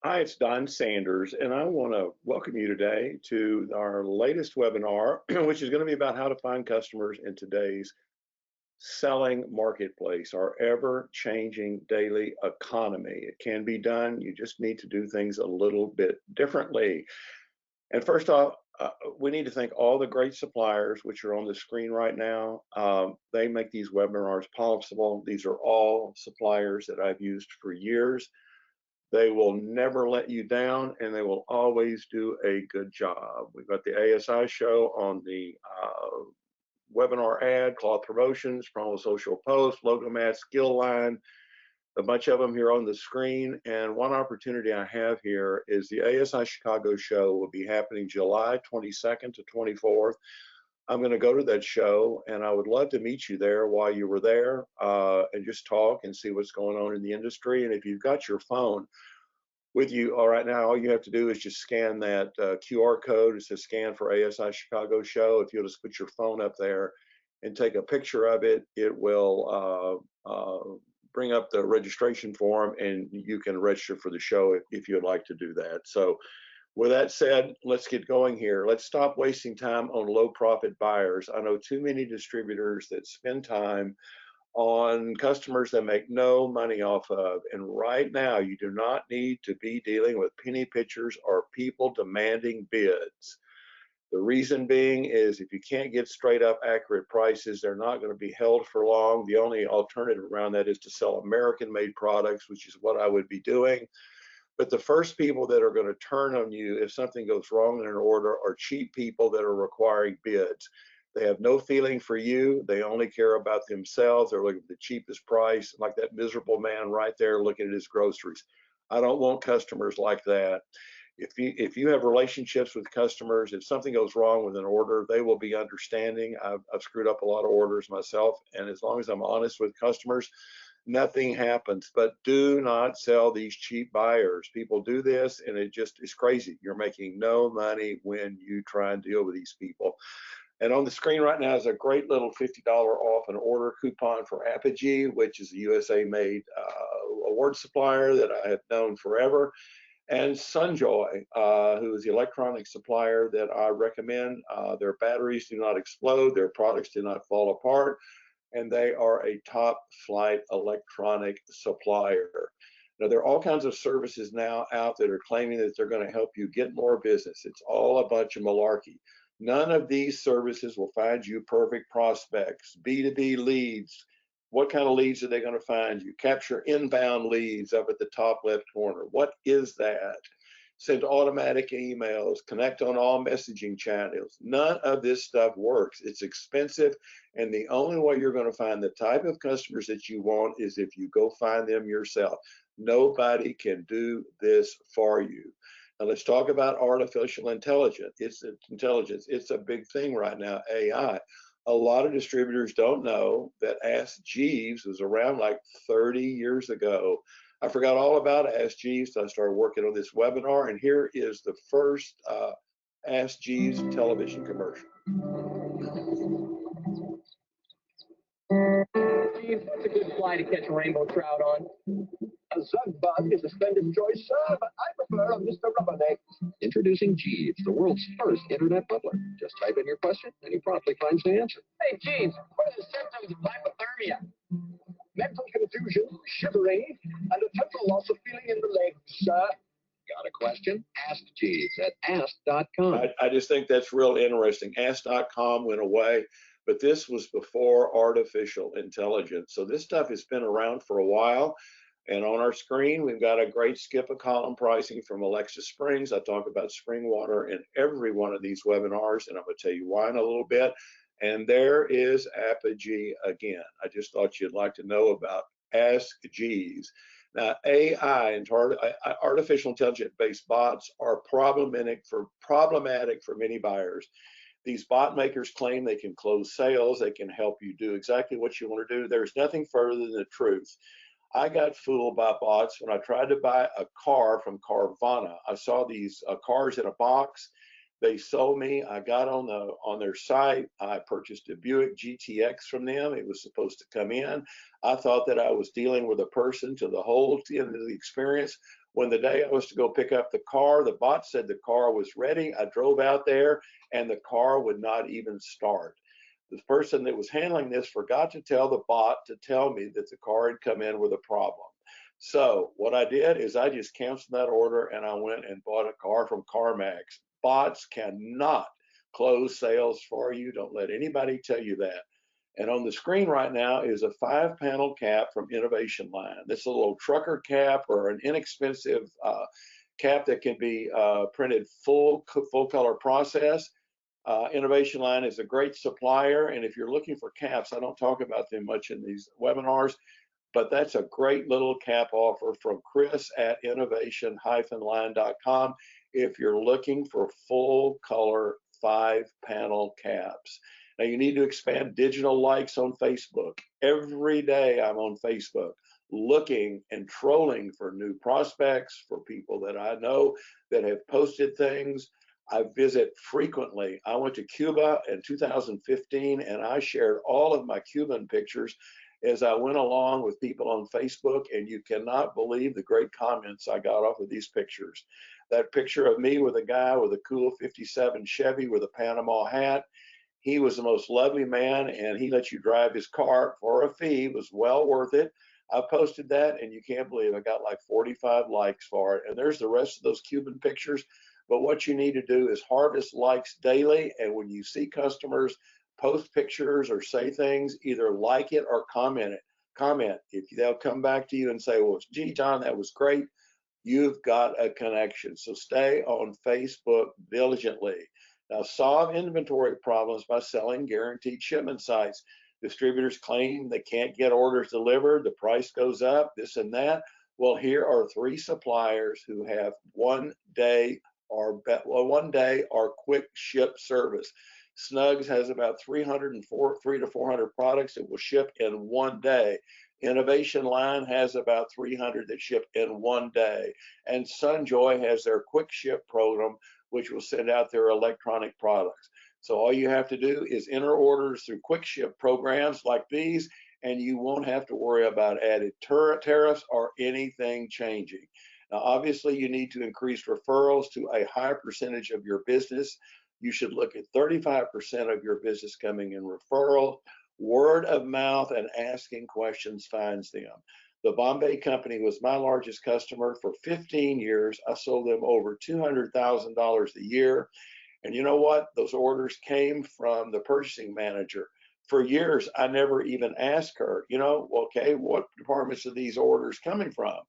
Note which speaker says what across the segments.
Speaker 1: Hi, it's Don Sanders, and I want to welcome you today to our latest webinar, which is going to be about how to find customers in today's selling marketplace, our ever-changing daily economy. It can be done. You just need to do things a little bit differently. And first off, we need to thank all the great suppliers which are on the screen right now. They make these webinars possible. These are all suppliers that I've used for years. They will never let you down, and they will always do a good job. We've got the ASI show on the webinar ad, cloth promotions, promo social posts, logo match, skill line, a bunch of them here on the screen. And one opportunity I have here is the ASI Chicago show will be happening July 22nd to 24th. I'm going to go to that show, and I would love to meet you there while you were there and just talk and see what's going on in the industry. And if you've got your phone with you all right now, all you have to do is just scan that QR code. It says scan for ASI Chicago show. If you'll just put your phone up there and take a picture of it, it will bring up the registration form, and you can register for the show if you'd like to do that. So with that said, let's get going here. Let's stop wasting time on low profit buyers. I know too many distributors that spend time on customers that make no money off of. And right now, you do not need to be dealing with penny pitchers or people demanding bids. The reason being is if you can't get straight up accurate prices, they're not going to be held for long. The only alternative around that is to sell American made products, which is what I would be doing. But the first people that are going to turn on you if something goes wrong in an order are cheap people that are requiring bids. They have no feeling for you. They only care about themselves. They're looking for the cheapest price, like that miserable man right there looking at his groceries. I don't want customers like that. If you have relationships with customers, if something goes wrong with an order, they will be understanding. I've screwed up a lot of orders myself, and as long as I'm honest with customers, nothing happens. But do not sell these cheap buyers. People do this, and it just is crazy. You're making no money when you try and deal with these people. And on the screen right now is a great little $50 off an order coupon for Apogee, which is a USA-made award supplier that I have known forever, and Sunjoy, who is the electronic supplier that I recommend. Their batteries do not explode, their products do not fall apart, and they are a top flight electronic supplier. Now, there are all kinds of services now out that are claiming that they're going to help you get more business. It's all a bunch of malarkey. None of these services will find you perfect prospects. B2B leads, what kind of leads are they going to find you? Capture inbound leads up at the top left corner. What is that? Send automatic emails, connect on all messaging channels. None of this stuff works. It's expensive, and the only way you're going to find the type of customers that you want is if you go find them yourself. Nobody can do this for you. Now let's talk about artificial intelligence. It's a big thing right now, AI. A lot of distributors don't know that Ask Jeeves was around like 30 years ago. I forgot all about Ask Jeeves, so I started working on this webinar, and here is the first Ask Jeeves television commercial.
Speaker 2: Jeeves, it's a good fly to catch a rainbow trout on.
Speaker 3: A Zug Bug is a splendid choice, sir, but I prefer a Mr. Rubberneck.
Speaker 4: Introducing Jeeves, the world's first internet butler. Just type in your question, and he promptly finds the answer.
Speaker 2: Hey, Jeeves, what are the symptoms of hypothermia?
Speaker 3: Mental confusion, shivering, and a total loss of feeling in the legs, sir.
Speaker 4: Got a question? Ask Jeeves at ask.com.
Speaker 1: I just think that's real interesting. Ask.com went away, but this was before artificial intelligence. So this stuff has been around for a while. And on our screen, we've got a great skip a column pricing from Alexa Springs. I talk about spring water in every one of these webinars, and I'm going to tell you why in a little bit. And there is Apogee again. I just thought you'd like to know about Ask Jeeves. Now, AI and artificial intelligence-based bots are problematic for many buyers. These bot makers claim they can close sales, they can help you do exactly what you want to do. There's nothing further than the truth. I got fooled by bots when I tried to buy a car from Carvana. I saw these cars in a box. They sold me. I got on their site. I purchased a Buick GTX from them. It was supposed to come in. I thought that I was dealing with a person to the whole end of the experience. When the day I was to go pick up the car, the bot said the car was ready. I drove out there and the car would not even start. The person that was handling this forgot to tell the bot to tell me that the car had come in with a problem. So what I did is I just canceled that order and I went and bought a car from CarMax. Bots cannot close sales for you. Don't let anybody tell you that. And on the screen right now is a 5-panel cap from Innovation Line. This is a little trucker cap or an inexpensive cap that can be printed full color process. Innovation Line is a great supplier, and if you're looking for caps, I don't talk about them much in these webinars, but that's a great little cap offer from Chris at innovation-line.com if you're looking for full color 5-panel caps. Now you need to expand digital likes on Facebook. Every day I'm on Facebook looking and trolling for new prospects, for people that I know that have posted things. I visit frequently. I went to Cuba in 2015 and I shared all of my Cuban pictures as I went along with people on Facebook, and you cannot believe the great comments I got off of these pictures. That picture of me with a guy with a cool 57 Chevy with a Panama hat, he was the most lovely man, and he let you drive his car for a fee. It was well worth it. I posted that, and you can't believe I got like 45 likes for it. And there's the rest of those Cuban pictures. But what you need to do is harvest likes daily, and when you see customers post pictures or say things, either like it or comment it. Comment. If they'll come back to you and say, well, gee, John, that was great, you've got a connection. So stay on Facebook diligently. Now, solve inventory problems by selling guaranteed shipment sites. Distributors claim they can't get orders delivered, the price goes up, this and that. Well, here are 3 suppliers who have one day or quick ship service. Snugs has about 300 to 400 products that will ship in one day. Innovation Line has about 300 that ship in one day. And Sunjoy has their quick ship program, which will send out their electronic products. So all you have to do is enter orders through quick ship programs like these, and you won't have to worry about added tariffs or anything changing. Now, obviously, you need to increase referrals to a higher percentage of your business. You should look at 35% of your business coming in referral. Word of mouth and asking questions finds them. The Bombay Company was my largest customer for 15 years. I sold them over $200,000 a year. And you know what? Those orders came from the purchasing manager. For years, I never even asked her, okay, what departments are these orders coming from?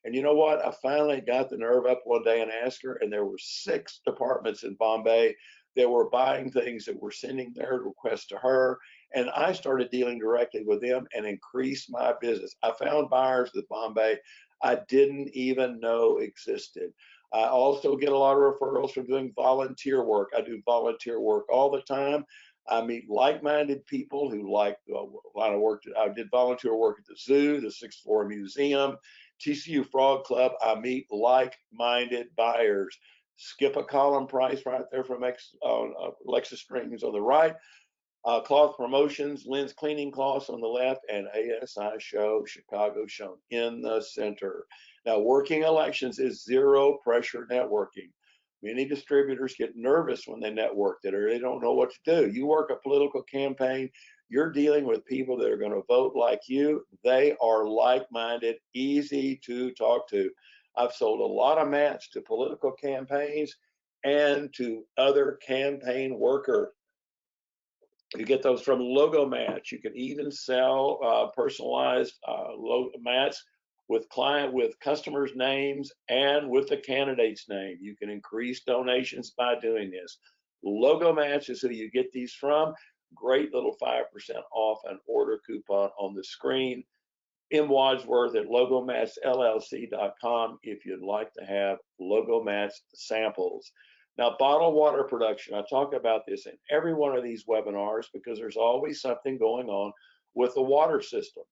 Speaker 1: And you know what? I finally got the nerve up one day and asked her, and there were 6 departments in Bombay that were buying things that were sending their requests to her. And I started dealing directly with them and increased my business. I found buyers with Bombay I didn't even know existed. I also get a lot of referrals from doing volunteer work. I do volunteer work all the time. I meet like-minded people who like a lot of work. I did volunteer work at the zoo, the 6th Floor Museum, TCU Frog Club. I meet like-minded buyers. Skip a column price right there from Lexus Strings on the right. Cloth Promotions, Lynn's Cleaning Cloths on the left, and ASI Show, Chicago shown in the center. Now, working elections is zero pressure networking. Many distributors get nervous when they network that or they don't know what to do. You work a political campaign, you're dealing with people that are going to vote like you. They are like-minded, easy to talk to. I've sold a lot of mats to political campaigns and to other campaign workers. You get those from Logo Mats. You can even sell personalized logo mats with customers' names and with the candidate's name. You can increase donations by doing this. Logo Mats is who you get these from. Great little 5% off an order coupon on the screen. M. Wadsworth at logomatsllc.com if you'd like to have Logo Mats samples. Now, bottled water production, I talk about this in every one of these webinars because there's always something going on with the water system.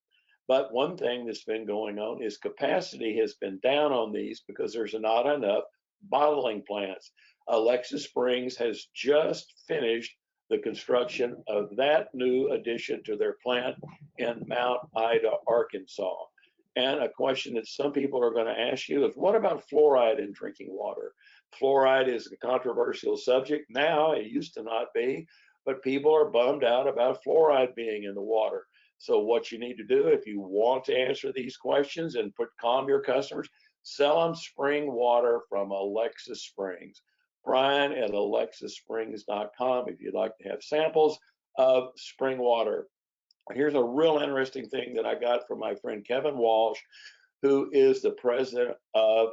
Speaker 1: But one thing that's been going on is capacity has been down on these because there's not enough bottling plants. Alexis Springs has just finished the construction of that new addition to their plant in Mount Ida, Arkansas. And a question that some people are going to ask you is, what about fluoride in drinking water? Fluoride is a controversial subject now. It used to not be, but people are bummed out about fluoride being in the water. So what you need to do if you want to answer these questions and calm your customers, sell them spring water from Alexis Springs. Brian at alexissprings.com if you'd like to have samples of spring water. Here's a real interesting thing that I got from my friend Kevin Walsh, who is the president of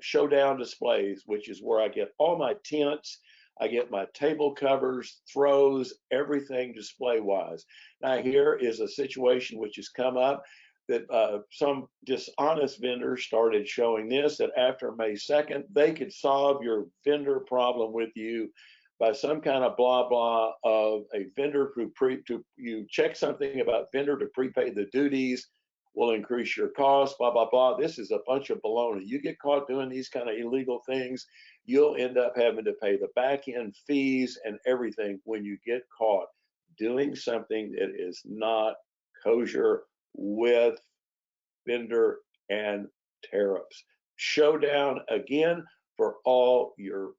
Speaker 1: Showdown Displays, which is where I get all my tents, I get my table covers, throws, everything display wise. Now here is a situation which has come up that some dishonest vendors started showing this, that after May 2nd, they could solve your vendor problem with you by some kind of blah blah of a vendor who you check something about vendor to prepay the duties will increase your costs, blah blah blah. This is a bunch of baloney. You get caught doing these kind of illegal things, you'll end up having to pay the back end fees and everything when you get caught doing something that is not kosher with vendor and tariffs. Showdown again for all your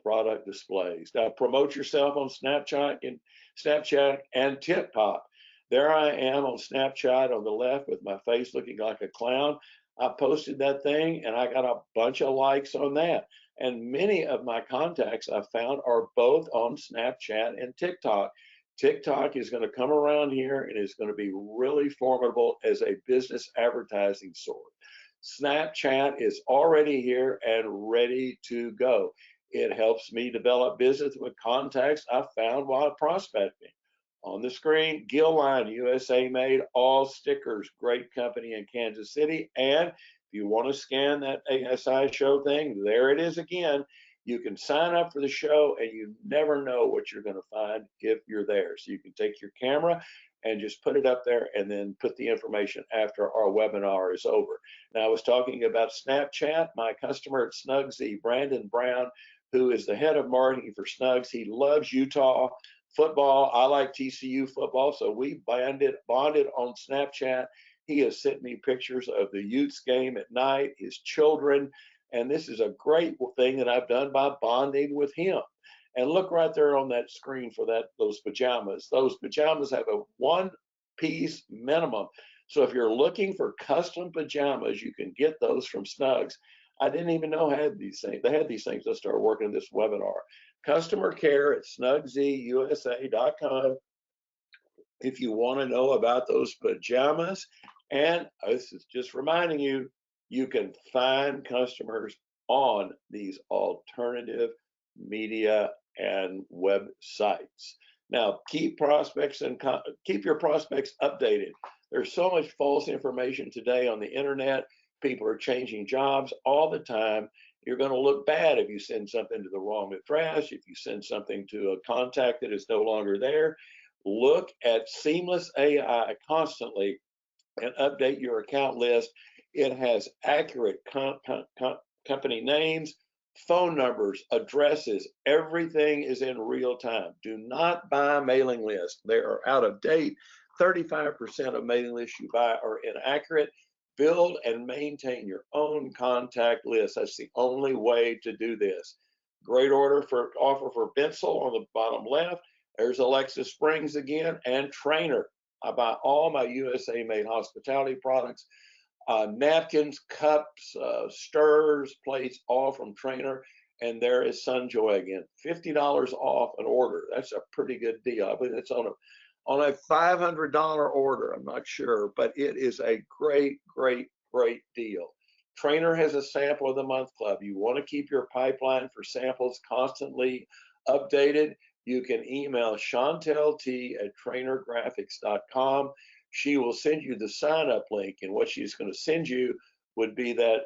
Speaker 1: product displays. Now promote yourself on Snapchat and TikTok. There I am on Snapchat on the left with my face looking like a clown. I posted that thing and I got a bunch of likes on that. And many of my contacts I found are both on Snapchat and TikTok. TikTok is going to come around here and is going to be really formidable as a business advertising source. Snapchat is already here and ready to go. It helps me develop business with contacts I found while prospecting. On the screen, Gilline USA made, all stickers, great company in Kansas City. And if you want to scan that ASI show thing, there it is again. You can sign up for the show and you never know what you're going to find if you're there. So you can take your camera and just put it up there and then put the information after our webinar is over. Now I was talking about Snapchat. My customer at Snugsy, Brandon Brown, who is the head of marketing for Snugs, he loves Utah football. I like TCU football, so we bonded on Snapchat. He has sent me pictures of the Utes game at night, his children, and this is a great thing that I've done by bonding with him. And look right there on that screen for those pajamas. Those pajamas have a one-piece minimum. So if you're looking for custom pajamas, you can get those from Snugs. I didn't even know I had these things. They had these things. I started working this webinar. Customer care at snugsyusa.com if you want to know about those pajamas. And this is just reminding you, you can find customers on these alternative media and websites. Now, keep your prospects updated. There's so much false information today on the internet. People are changing jobs all the time. You're going to look bad if you send something to the wrong address, if you send something to a contact that is no longer there. Look at Seamless AI constantly and update your account list. It has accurate company names, phone numbers, addresses. Everything is in real time. Do not buy mailing lists. They are out of date. 35% of mailing lists you buy are inaccurate. Build and maintain your own contact list. That's the only way to do this. Great offer for Bensel on the bottom left. There's Alexis Springs again, and Trainer. I buy all my USA made hospitality products, napkins, cups, stirrers, plates, all from Trainer. And there is Sunjoy again, $50 off an order. That's a pretty good deal. I believe it's on a $500 order. I'm not sure, but it is a great, great, great deal. Trainer has a sample of the month club. You want to keep your pipeline for samples constantly updated. You can email Chantel T at trainergraphics.com. She will send you the sign up link, and what she's going to send you would be that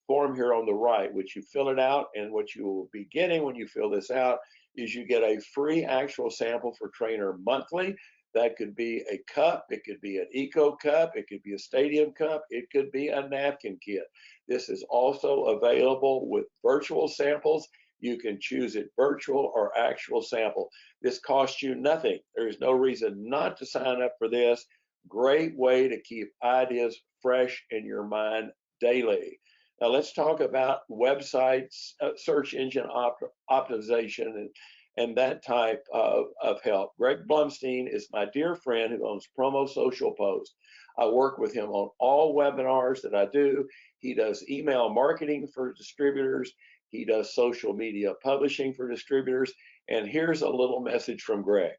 Speaker 1: form here on the right, which you fill it out, and what you will be getting when you fill this out is you get a free actual sample for Trainer monthly. That could be a cup, it could be an eco cup, it could be a stadium cup, it could be a napkin kit. This is also available with virtual samples. You can choose it virtual or actual sample. This costs you nothing. There's no reason not to sign up for this. Great way to keep ideas fresh in your mind daily. Now let's talk about websites, search engine optimization, and that type of help. Greg Blumstein is my dear friend who owns Promo Social Post. I work with him on all webinars that I do. He does email marketing for distributors. He does social media publishing for distributors. And here's a little message from Greg.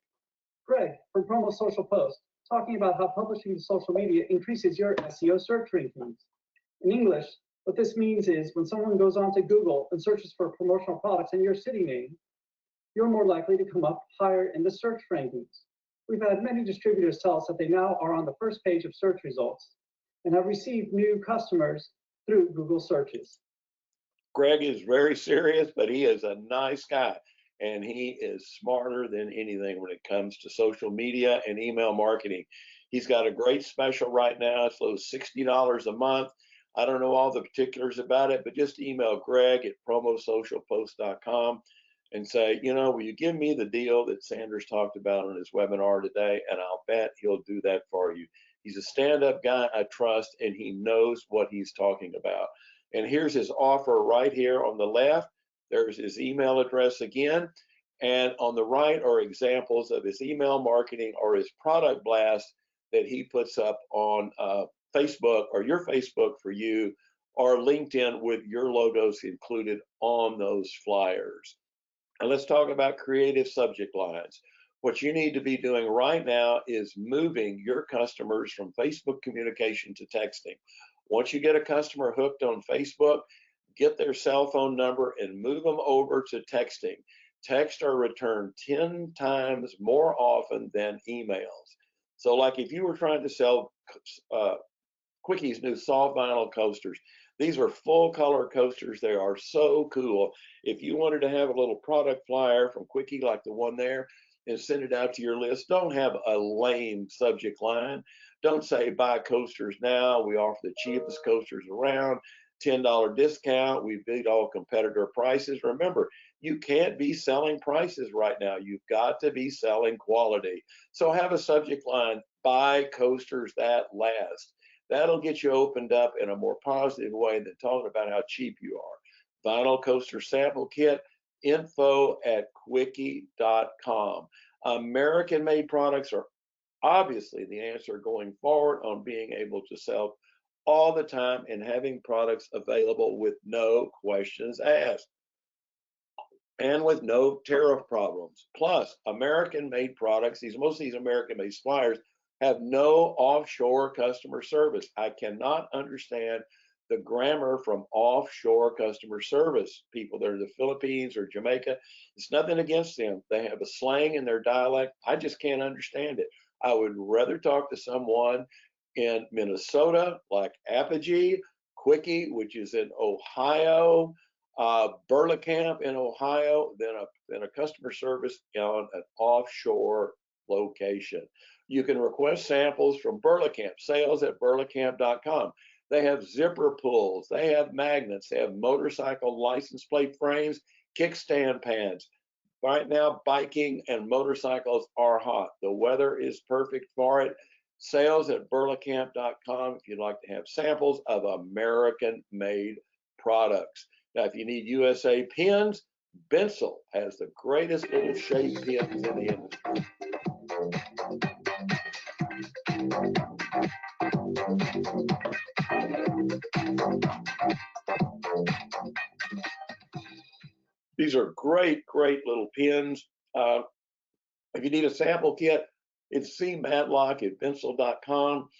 Speaker 5: Greg from Promo Social Post, talking about how publishing to social media increases your SEO search rankings. In English, what this means is when someone goes onto Google and searches for promotional products in your city name, you're more likely to come up higher in the search rankings. We've had many distributors tell us that they now are on the first page of search results and have received new customers through Google searches.
Speaker 1: Greg is very serious, but he is a nice guy, and he is smarter than anything when it comes to social media and email marketing. He's got a great special right now. It's $60 a month. I don't know all the particulars about it, but just email Greg at promosocialpost.com and say, you know, will you give me the deal that Sanders talked about on his webinar today? And I'll bet he'll do that for you. He's a stand-up guy I trust, and he knows what he's talking about. And here's his offer right here on the left. There's his email address again. And on the right are examples of his email marketing or his product blast that he puts up on Facebook or your Facebook for you, or LinkedIn with your logos included on those flyers. And let's talk about creative subject lines. What you need to be doing right now is moving your customers from Facebook communication to texting. Once you get a customer hooked on Facebook, get their cell phone number and move them over to texting. Text are returned 10 times more often than emails. So like if you were trying to sell Quickie's new soft vinyl coasters, these are full color coasters. They are so cool. If you wanted to have a little product flyer from Quickie like the one there and send it out to your list, don't have a lame subject line. Don't say buy coasters now. We offer the cheapest coasters around, $10 discount. We beat all competitor prices. Remember, you can't be selling prices right now. You've got to be selling quality. So have a subject line, buy coasters that last. That'll get you opened up in a more positive way than talking about how cheap you are. Vinyl coaster sample kit, info@quickie.com. American-made products are obviously the answer going forward on being able to sell all the time and having products available with no questions asked and with no tariff problems. Plus, American-made products, most of these American-made suppliers have no offshore customer service. I cannot understand the grammar from offshore customer service people that are the Philippines or Jamaica. It's nothing against them. They have a slang in their dialect. I just can't understand it. I would rather talk to someone in Minnesota like Apogee, Quickie, which is in Ohio, Burlacamp in Ohio, than a customer service on an offshore location. You can request samples from Burlacamp, sales@burlacamp.com. They have zipper pulls, they have magnets, they have motorcycle license plate frames, kickstand pads. Right now, biking and motorcycles are hot. The weather is perfect for it. Sales@burlacamp.com if you'd like to have samples of American-made products. Now, if you need USA pins, Bensel has the greatest little shape pins in the industry. These are great, great little pins. If you need a sample kit, it's cmatlock@bensel.com.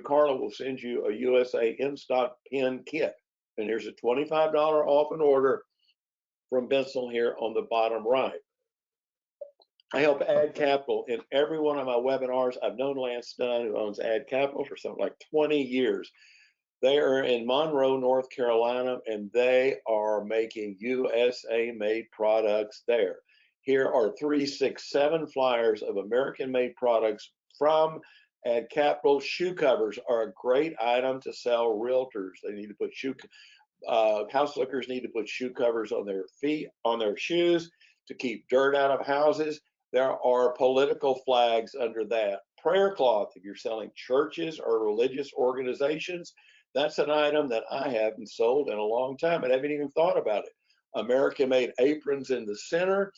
Speaker 1: Carla will send you a USA in-stock pin kit. And here's a $25 off an order from Bensel here on the bottom right. I help Ad Capital in every one of my webinars. I've known Lance Dunn, who owns Ad Capital, for something like 20 years. They are in Monroe, North Carolina, and they are making USA-made products there. Here are 3, 6, 7 flyers of American-made products from Ad Capital. Shoe covers are a great item to sell realtors. They need to put House slickers need to put shoe covers on their feet, on their shoes to keep dirt out of houses. There are political flags under that. Prayer cloth, if you're selling churches or religious organizations, that's an item that I haven't sold in a long time. I haven't even thought about it. American-made aprons in the center.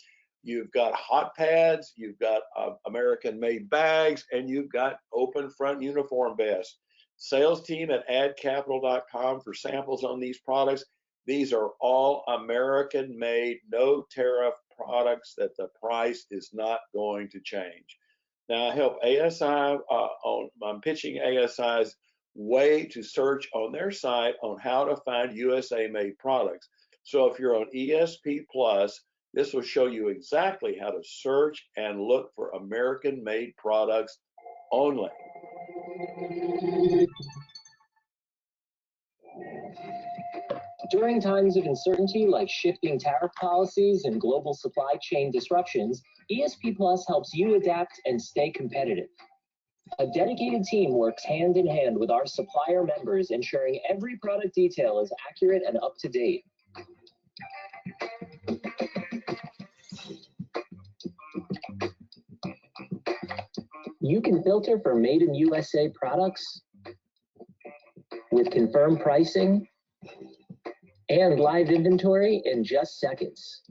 Speaker 1: You've got hot pads, you've got American-made bags, and you've got open front uniform vests. Sales team at adcapital.com for samples on these products. These are all American-made, no tariff products that the price is not going to change. Now I help ASI I'm pitching ASI's way to search on their site on how to find USA-made products. So if you're on ESP Plus, this will show you exactly how to search and look for American-made products only.
Speaker 2: During times of uncertainty like shifting tariff policies and global supply chain disruptions, ESP Plus helps you adapt and stay competitive. A dedicated team works hand in hand with our supplier members, ensuring every product detail is accurate and up to date. You can filter for made in USA products with confirmed pricing and live inventory in just seconds.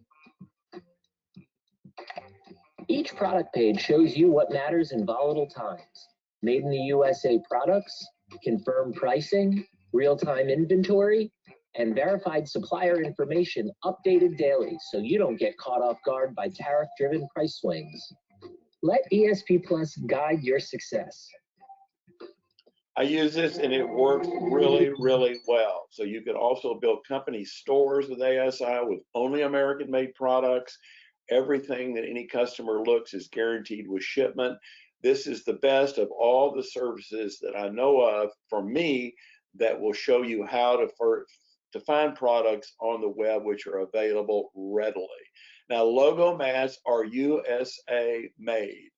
Speaker 2: Each product page shows you what matters in volatile times. Made in the USA products, confirmed pricing, real-time inventory, and verified supplier information updated daily so you don't get caught off guard by tariff-driven price swings. Let ESP Plus guide your success.
Speaker 1: I use this and it works really, really well. So you can also build company stores with ASI with only American-made products. Everything that any customer looks is guaranteed with shipment. This is the best of all the services that I know of for me that will show you how to find products on the web which are available readily. Now, logo mats are USA made.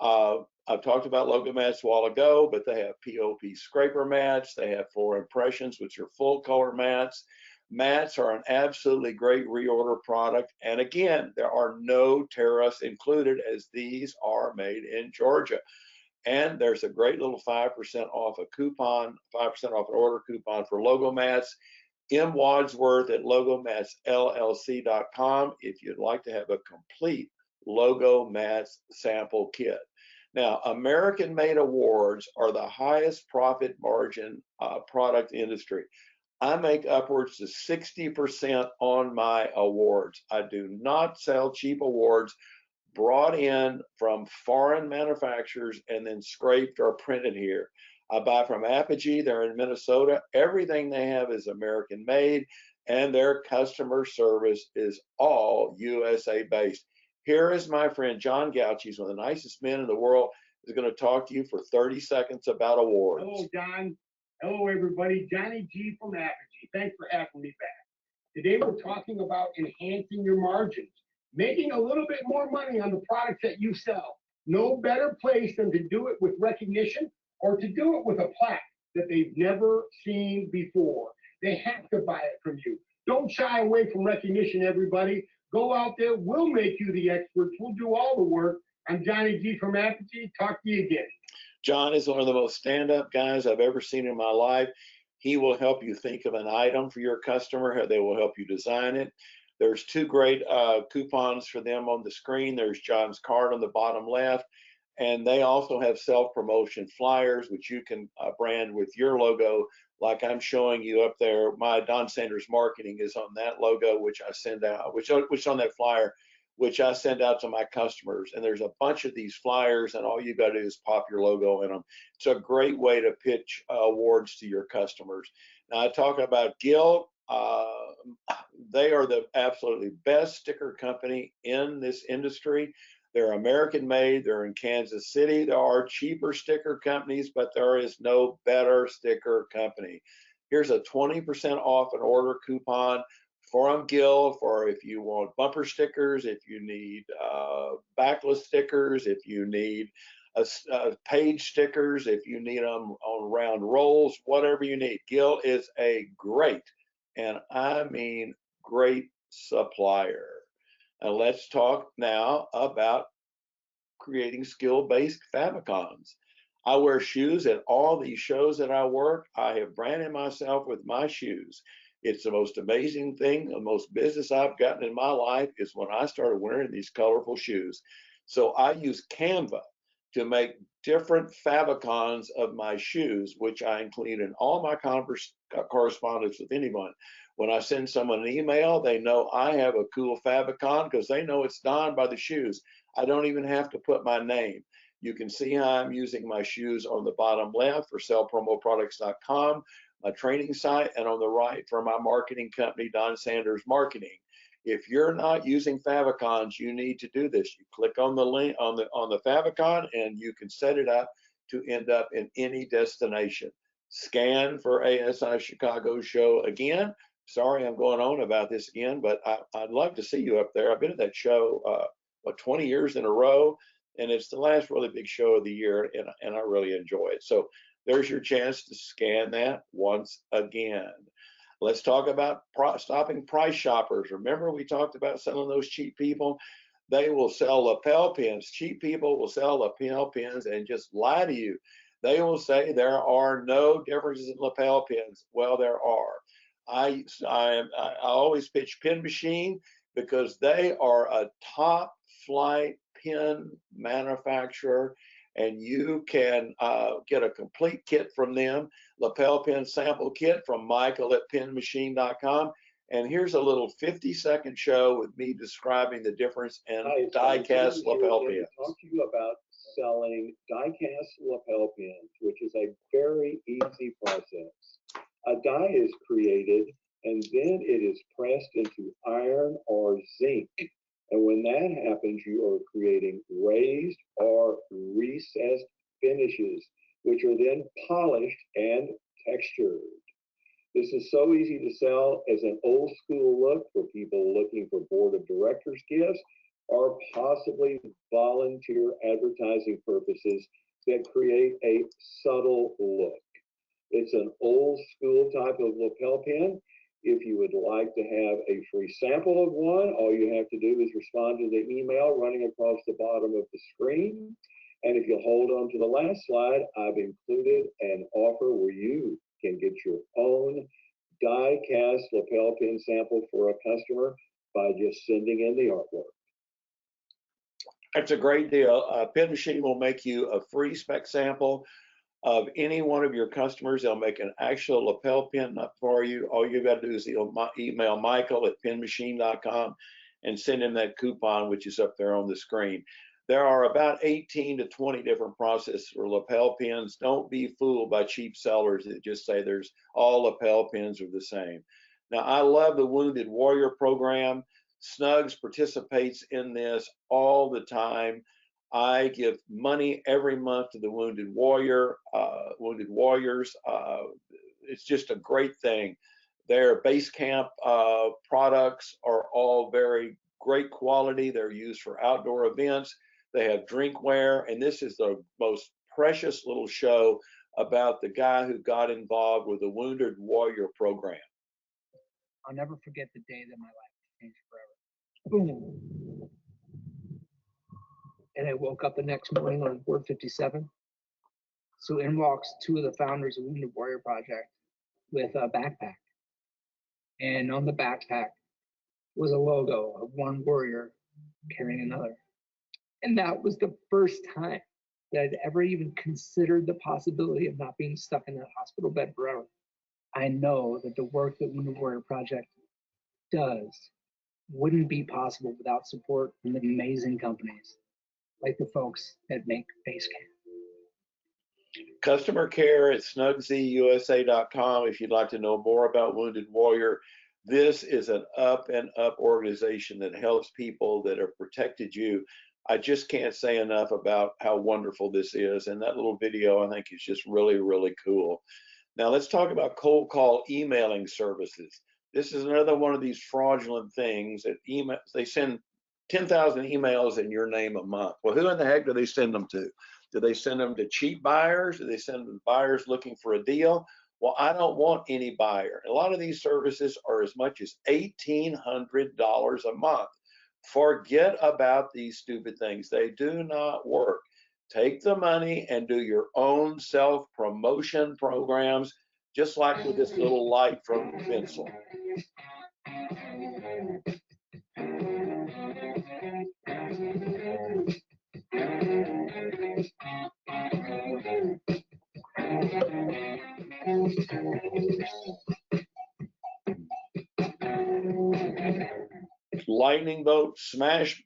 Speaker 1: I've talked about logo mats a while ago, but they have POP scraper mats. They have floor impressions, which are full color mats. Mats are an absolutely great reorder product. And again, there are no tariffs included as these are made in Georgia. And there's a great little 5% off a coupon, 5% off an order coupon for logo mats. M. Wadsworth at logomatsllc.com if you'd like to have a complete logo mats sample kit. Now, American-made awards are the highest profit margin product industry. I make upwards to 60% on my awards. I do not sell cheap awards brought in from foreign manufacturers and then scraped or printed here. I buy from Apogee, they're in Minnesota. Everything they have is American made and their customer service is all USA based. Here is my friend John Gauch. He's one of the nicest men in the world. He's going to talk to you for 30 seconds about awards.
Speaker 6: Hello, John. Hello, everybody. Johnny G from Apogee. Thanks for having me back. Today, we're talking about enhancing your margins, making a little bit more money on the products that you sell. No better place than to do it with recognition or to do it with a plaque that they've never seen before. They have to buy it from you. Don't shy away from recognition, everybody. Go out there. We'll make you the experts. We'll do all the work. I'm Johnny G from Apogee. Talk to you again.
Speaker 1: John is one of the most stand-up guys I've ever seen in my life. He will help you think of an item for your customer. They will help you design it. There's two great coupons for them on the screen. There's John's card on the bottom left, and they also have self-promotion flyers, which you can brand with your logo, like I'm showing you up there. My Don Sanders Marketing is on that logo, which I send out, which on that flyer, which I send out to my customers. And there's a bunch of these flyers, and all you got to do is pop your logo in them. It's a great way to pitch awards to your customers. Now, I talk about Guild. They are the absolutely best sticker company in this industry. They're American made. They're in Kansas City. There are cheaper sticker companies, but there is no better sticker company. Here's a 20% off an order coupon from Guild for if you want bumper stickers, if you need backlist stickers, if you need page stickers, if you need them on round rolls, whatever you need. Guild is a great and I mean great supplier. And let's talk now about creating skill-based favicons. I wear shoes at all these shows that I work. I have branded myself with my shoes. It's the most amazing thing, the most business I've gotten in my life is when I started wearing these colorful shoes. So I use Canva to make different favicons of my shoes, which I include in all my correspondence with anyone. When I send someone an email, they know I have a cool favicon because they know it's done by the shoes. I don't even have to put my name. You can see how I'm using my shoes on the bottom left for sellpromoproducts.com, my training site, and on the right for my marketing company, Don Sanders Marketing. If you're not using favicons, you need to do this. You click on the link on the favicon, and you can set it up to end up in any destination. Scan for ASI Chicago show again. Sorry, I'm going on about this again, but I'd love to see you up there. I've been at that show 20 years in a row, and it's the last really big show of the year, and I really enjoy it. So there's your chance to scan that once again. Let's talk about stopping price shoppers. Remember, we talked about selling those cheap people. They will sell lapel pins. Cheap people will sell lapel pins and just lie to you. They will say there are no differences in lapel pins. Well, there are. I always pitch Pin Machine because they are a top flight pin manufacturer, and you can get a complete kit from them, lapel pin sample kit from Michael at pinmachine.com. And here's a little 50-second show with me describing the difference in die-cast lapel pins.
Speaker 4: Talk to you about selling die-cast lapel pins, which is a very easy process. A die is created, and then it is pressed into iron or zinc. And when that happens, you are creating raised or recessed finishes, which are then polished and textured. This is so easy to sell as an old school look for people looking for board of directors gifts or possibly volunteer advertising purposes that create a subtle look. It's an old school type of lapel pin. If you would like to have a free sample of one, all you have to do is respond to the email running across the bottom of the screen. And if you hold on to the last slide, I've included an offer where you can get your own die-cast lapel pin sample for a customer by just sending in the artwork.
Speaker 1: That's a great deal. Pin Machine will make you a free spec sample of any one of your customers. They'll make an actual lapel pin up for you. All you got to do is email Michael at pinmachine.com and send him that coupon, which is up there on the screen. There are about 18 to 20 different processes for lapel pins. Don't be fooled by cheap sellers that just say there's all lapel pins are the same. Now, I love the Wounded Warrior program. Snugs participates in this all the time. I give money every month to the Wounded Warriors. It's just a great thing. Their base camp products are all very great quality. They're used for outdoor events. They have drinkware, and this is the most precious little show about the guy who got involved with the Wounded Warrior program.
Speaker 7: I'll never forget the day that my life changed forever. Boom. And I woke up the next morning on Ward 57. So in walks two of the founders of Wounded Warrior Project with a backpack. And on the backpack was a logo of one warrior carrying another. And that was the first time that I'd ever even considered the possibility of not being stuck in that hospital bed forever. I know that the work that Wounded Warrior Project does wouldn't be possible without support from amazing companies like the folks that make Basecamp.
Speaker 1: Customer care at snugsyusa.com if you'd like to know more about Wounded Warrior. This is an up and up organization that helps people that have protected you. I just can't say enough about how wonderful this is. And that little video, I think, is just really, really cool. Now let's talk about cold call emailing services. This is another one of these fraudulent things that they send 10,000 emails in your name a month. Well, who in the heck do they send them to? Do they send them to cheap buyers? Do they send them to buyers looking for a deal? Well, I don't want any buyer. A lot of these services are as much as $1,800 a month. Forget about these stupid things. They do not work. Take the money and do your own self-promotion programs, just like with this little light from Bensel. Lightning bolt, smash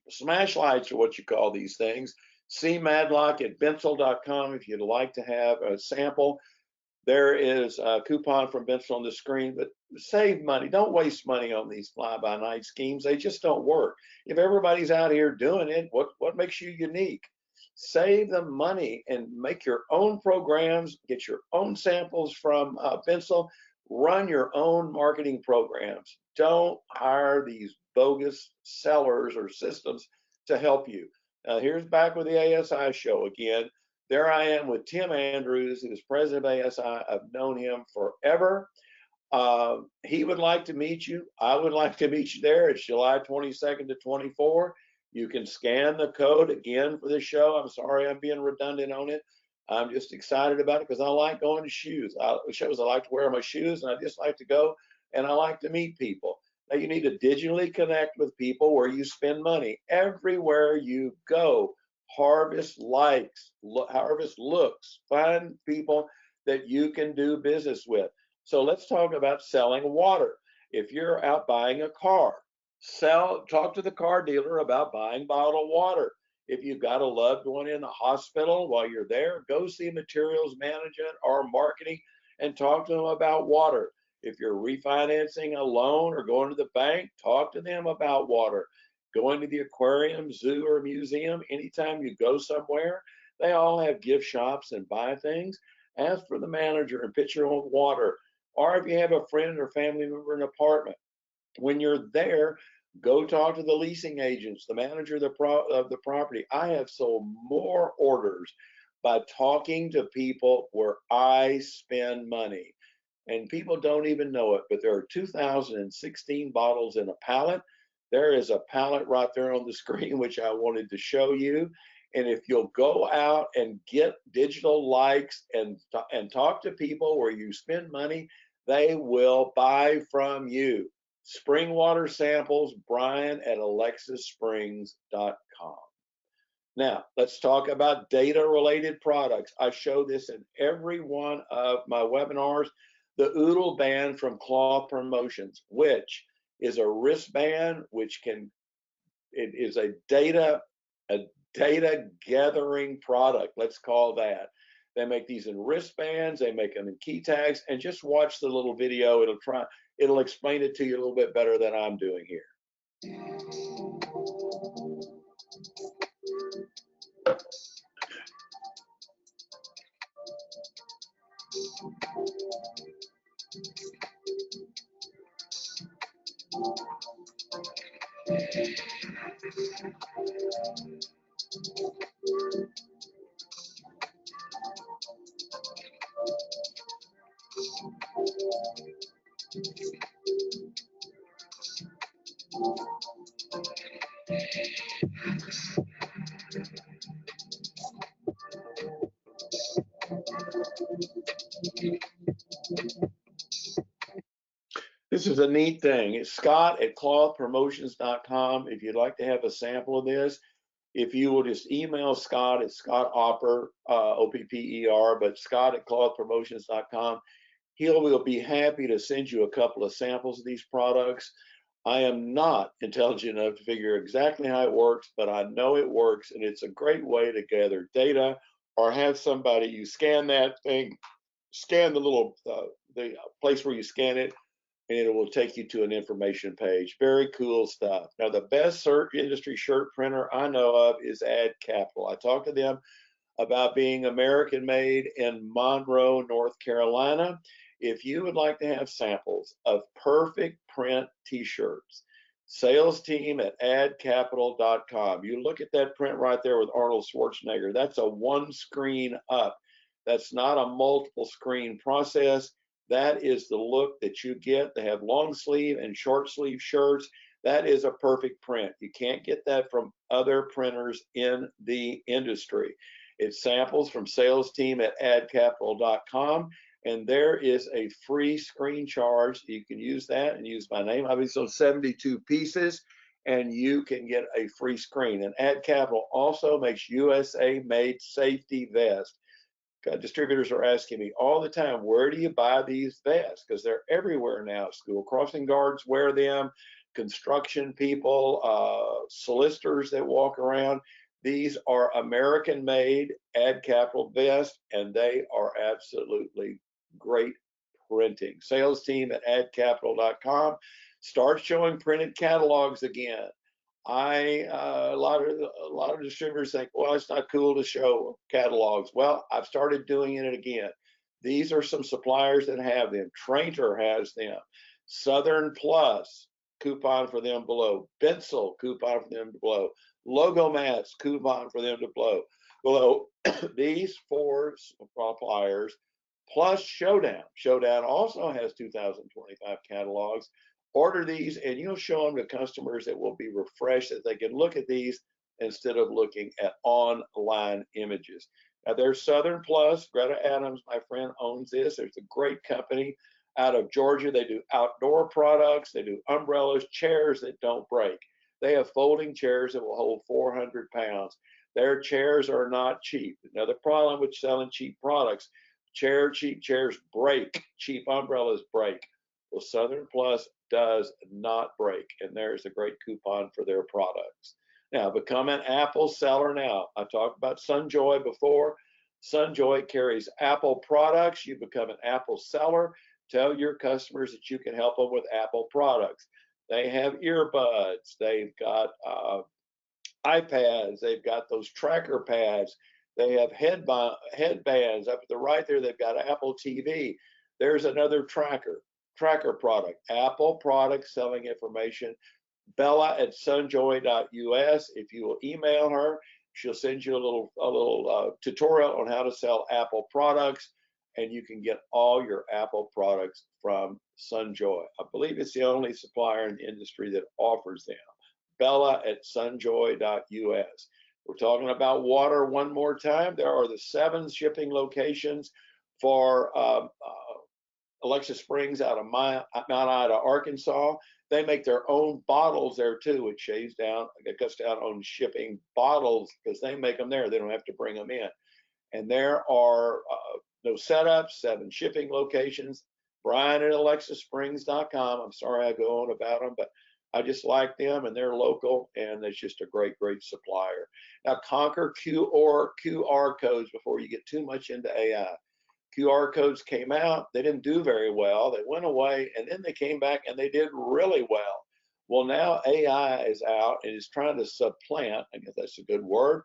Speaker 1: lights are what you call these things. See Madlock at Bensel.com if you'd like to have a sample. There is a coupon from Bensel on the screen, but save money. Don't waste money on these fly-by-night schemes. They just don't work. If everybody's out here doing it, what makes you unique? Save the money and make your own programs, get your own samples from Bensel, run your own marketing programs. Don't hire these bogus sellers or systems to help you. Here's back with the ASI show again. There I am with Tim Andrews, who's president of ASI. I've known him forever. He would like to meet you. I would like to meet you there. It's July 22nd to 24. You can scan the code again for the show. I'm sorry I'm being redundant on it. I'm just excited about it because I like going to shows. I like to wear my shoes, and I just like to go, and I like to meet people. Now, you need to digitally connect with people where you spend money. Everywhere you go, harvest likes, harvest looks, find people that you can do business with. So let's talk about selling water. If you're out buying a car, talk to the car dealer about buying bottled water. If you've got a loved one in the hospital while you're there, go see materials management or marketing and talk to them about water. If you're refinancing a loan or going to the bank, talk to them about water. Going to the aquarium, zoo, or museum, anytime you go somewhere, they all have gift shops and buy things. Ask for the manager and pitch your own water. Or if you have a friend or family member in an apartment, when you're there, go talk to the leasing agents, the manager of the property. I have sold more orders by talking to people where I spend money. And people don't even know it, but there are 2,016 bottles in a pallet. There is a pallet right there on the screen, which I wanted to show you. And if you'll go out and get digital likes and talk to people where you spend money, they will buy from you. Spring water samples, Brian at alexissprings.com. Now, let's talk about data-related products. I show this in every one of my webinars. The Oodle Band from Cloth Promotions, which is a wristband, it is a data gathering product, let's call that. They make these in wristbands, they make them in key tags, and just watch the little video. It'll explain it to you a little bit better than I'm doing here. This is a neat thing. It's Scott at clothpromotions.com. If you'd like to have a sample of this, if you will just email Scott, it's Scott Opper, O-P-P-E-R, but Scott at clothpromotions.com. He will be happy to send you a couple of samples of these products. I am not intelligent enough to figure exactly how it works, but I know it works, and it's a great way to gather data or have somebody, you scan that thing, scan the little the place where you scan it, and it will take you to an information page. Very cool stuff. Now, the best industry shirt printer I know of is Ad Capital. I talked to them about being American made in Monroe, North Carolina. If you would like to have samples of perfect print t-shirts, sales team at adcapital.com. You look at that print right there with Arnold Schwarzenegger. That's a one screen up. That's not a multiple screen process. That is the look that you get. They have long sleeve and short sleeve shirts. That is a perfect print. You can't get that from other printers in the industry. It's samples from sales team at adcapital.com, and there is a free screen charge. You can use that and use my name. Obviously, 72 pieces, and you can get a free screen. And Ad Capital also makes USA made safety vests. Distributors are asking me all the time, where do you buy these vests? Because they're everywhere now. School crossing guards wear them, construction people, solicitors that walk around. These are American made Ad Capital vests, and they are absolutely great printing. Sales team at adcapital.com. Start showing printed catalogs again. A lot of distributors think, well, it's not cool to show catalogs. Well, I've started doing it again. These are some suppliers that have them. Trainter has them. Southern Plus, coupon for them below. Bensel, coupon for them below. Logomats, coupon for them to below. These 4 suppliers plus Showdown. Showdown also has 2025 catalogs. Order these and you'll show them to customers that will be refreshed, that they can look at these instead of looking at online images. Now there's Southern Plus. Greta Adams, my friend, owns this. There's a great company out of Georgia. They do outdoor products. They do umbrellas, chairs that don't break. They have folding chairs that will hold 400 pounds. Their chairs are not cheap. Another problem with selling cheap products, cheap chairs break, cheap umbrellas break. Well, Southern Plus does not break, and there's a great coupon for their products. Now, become an Apple seller now. I talked about SunJoy before. SunJoy carries Apple products. You become an Apple seller. Tell your customers that you can help them with Apple products. They have earbuds. They've got iPads. They've got those tracker pads. They have headbands. Up at the right there, they've got Apple TV. There's another tracker product. Apple product selling information. Bella at sunjoy.us. If you will email her, she'll send you a little tutorial on how to sell Apple products, and you can get all your Apple products from SunJoy. I believe it's the only supplier in the industry that offers them. Bella at sunjoy.us. We're talking about water one more time. There are the 7 shipping locations for Alexa Springs out of Mount Ida, Arkansas. They make their own bottles there too. It cuts down on shipping bottles because they make them there. They don't have to bring them in. And there are no setups, 7 shipping locations. Brian at alexasprings.com. I'm sorry I go on about them, but I just like them, and they're local, and it's just a great supplier. Now, conquer QR codes before you get too much into AI. QR codes came out. They didn't do very well. They went away, and then they came back, and they did really well. Well, now AI is out and is trying to supplant, I guess that's a good word,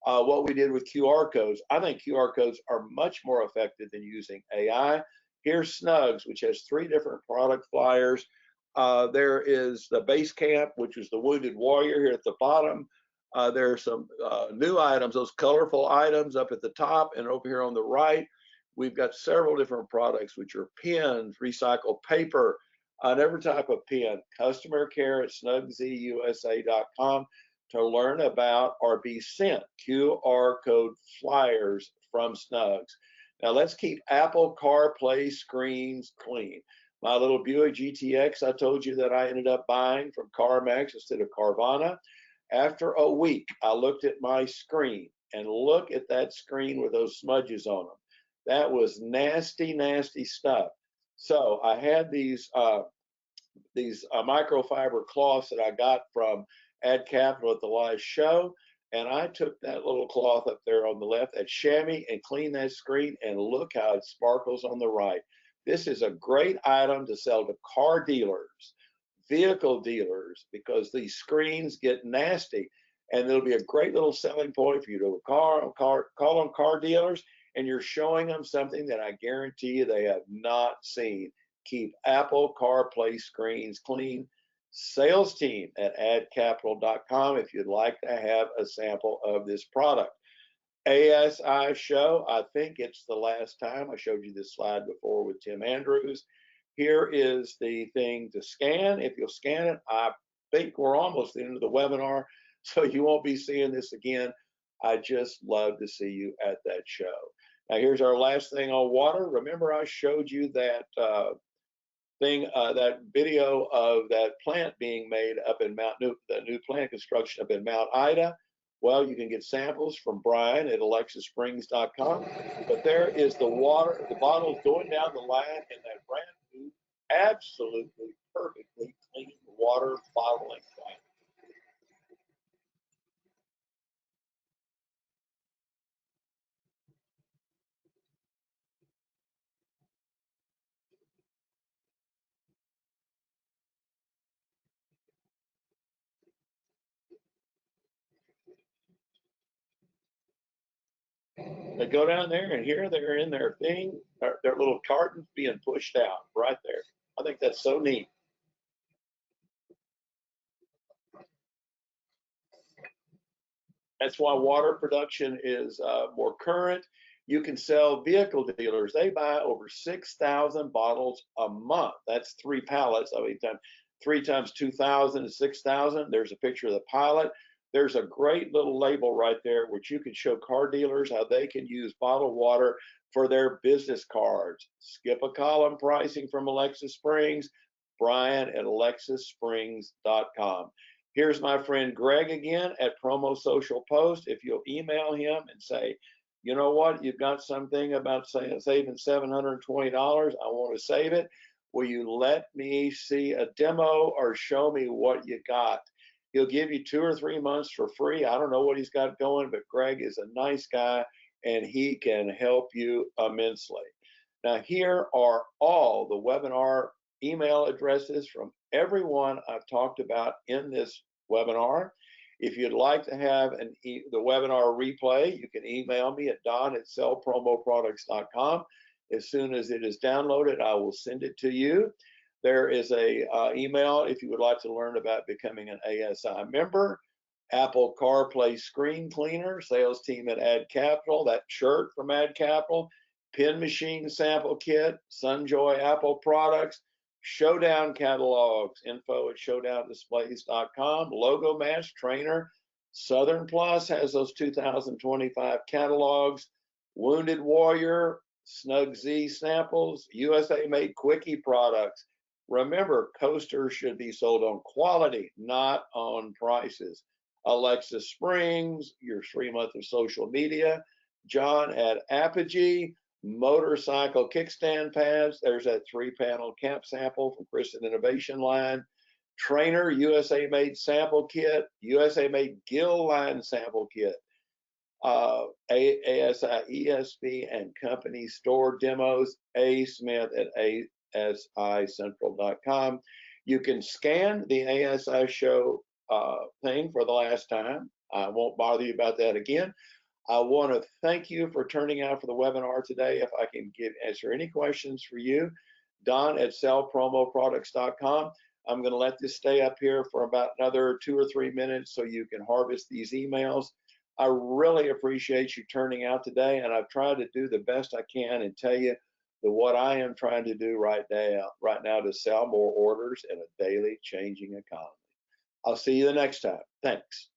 Speaker 1: what we did with QR codes. I think QR codes are much more effective than using AI. Here's Snugs, which has 3 different product flyers. There is the base camp, which is the Wounded Warrior here at the bottom. There are some new items, those colorful items up at the top, and over here on the right, we've got several different products, which are pens, recycled paper, and every type of pen. Customer care at snugzusa.com to learn about or be sent QR code flyers from Snugs. Now let's keep Apple CarPlay screens clean. My little Buick GTX, I told you that I ended up buying from CarMax instead of Carvana. After a week, I looked at my screen, and look at that screen with those smudges on them. That was nasty, nasty stuff. So I had these microfiber cloths that I got from Ad Capital at the live show, and I took that little cloth up there on the left, that chamois, and cleaned that screen, and look how it sparkles on the right. This is a great item to sell to car dealers, vehicle dealers, because these screens get nasty, and it'll be a great little selling point for you to call on car dealers, and you're showing them something that I guarantee you they have not seen. Keep Apple CarPlay screens clean. Sales team at adcapital.com if you'd like to have a sample of this product. ASI show. I think it's the last time. I showed you this slide before with Tim Andrews. Here is the thing to scan. If you'll scan it, I think we're almost at the end of the webinar, so you won't be seeing this again. I just love to see you at that show. Now here's our last thing on water. Remember I showed you that that video of that plant being made up in the new plant construction up in Mount Ida. Well, you can get samples from Brian at alexissprings.com. But there is the water, the bottles going down the line in that brand new, absolutely perfectly clean water bottling plant. They go down there, and here they're in their thing, their little cartons being pushed out right there. I think that's so neat. That's why water production is more current. You can sell vehicle dealers. They buy over 6,000 bottles a month. That's 3 pallets. I mean, 3 times 2,000 is 6,000. There's a picture of the pilot. There's a great little label right there which you can show car dealers how they can use bottled water for their business cards. Skip a column pricing from Alexis Springs, Brian at alexissprings.com. Here's my friend Greg again at Promo Social Post. If you'll email him and say, you know what, you've got something about saving $720, I want to save it. Will you let me see a demo or show me what you got? He'll give you 2 or 3 months for free. I don't know what he's got going, but Greg is a nice guy and he can help you immensely. Now, here are all the webinar email addresses from everyone I've talked about in this webinar. If you'd like to have the webinar replay, you can email me at don@sellpromoproducts.com. As soon as it is downloaded, I will send it to you. There is a email if you would like to learn about becoming an ASI member. Apple CarPlay screen cleaner, sales team at Ad Capital, that shirt from Ad Capital, Pen Machine sample kit, Sunjoy Apple products, Showdown catalogs, info at showdowndisplays.com, Logo Mask trainer, Southern Plus has those 2025 catalogs, Wounded Warrior, Snug Z samples, USA made quickie products. Remember, coasters should be sold on quality, not on prices. Alexis Springs, your 3 month of social media, John at Apogee, motorcycle kickstand pads. There's that 3-panel cap sample from Kristen Innovation Line. Trainer, USA made sample kit, USA made gill line sample kit. ASI ESP and company store demos, A Smith at ASICentral.com. You can scan the ASI show thing for the last time. I won't bother you about that again. I want to thank you for turning out for the webinar today. If I can answer any questions for you, Don at sellpromoproducts.com. I'm going to let this stay up here for about another 2 or 3 minutes so you can harvest these emails. I really appreciate you turning out today, and I've tried to do the best I can and tell you that what I am trying to do right now to sell more orders in a daily changing economy. I'll see you the next time. Thanks.